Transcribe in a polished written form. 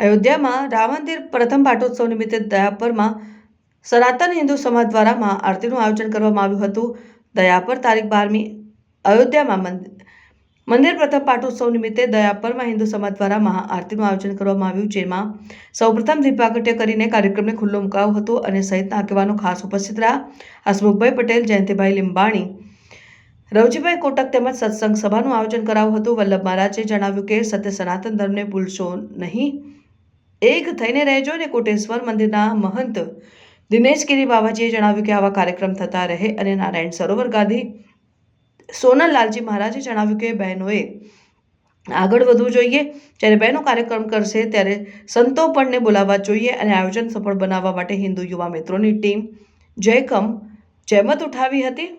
અયોધ્યામાં રામ મંદિર પ્રથમ પાટોત્સવ નિમિત્તે દયાપરમાં સનાતન હિન્દુ સમાજ દ્વારા મહાઆરતીનું આયોજન કરવામાં આવ્યું હતું। દયાપર તારીખ 12મી અયોધ્યામાં મંદિર પ્રથમ પાટોત્સવ નિમિત્તે દયાપરમાં હિન્દુ સમાજ દ્વારા મહાઆરતીનું આયોજન કરવામાં આવ્યું, જેમાં સૌપ્રથમ દીપ પ્રાગટ્ય કરીને કાર્યક્રમને ખુલ્લો મુકાયો હતો અને સહિતના આગેવાનો ખાસ ઉપસ્થિત રહ્યા। હસમુખભાઈ પટેલ, જયંતિભાઈ લીંબાણી, રવજીભાઈ કોટક તેમજ સત્સંગ સભાનું આયોજન કરાયું હતું। વલ્લભ મહારાજે જણાવ્યું કે સત્ય સનાતન ધર્મને ભૂલશો નહીં, એક થઈને રહેજો। અને કોટેશ્વર મંદિરના મહંત દિનેશગીરી બાવાજીએ જણાવ્યું કે આવા કાર્યક્રમ થતા રહે અને નારાયણ સરોવર ગાદી સોનલલાલજી મહારાજે જણાવ્યું કે બહેનોએ આગળ વધવું જોઈએ। જ્યારે બહેનો કાર્યક્રમ કરશે ત્યારે સંતો પણને બોલાવવા જોઈએ અને આયોજન સફળ બનાવવા માટે હિન્દુ યુવા મિત્રોની ટીમ જયખમ જહેમત ઉઠાવી હતી।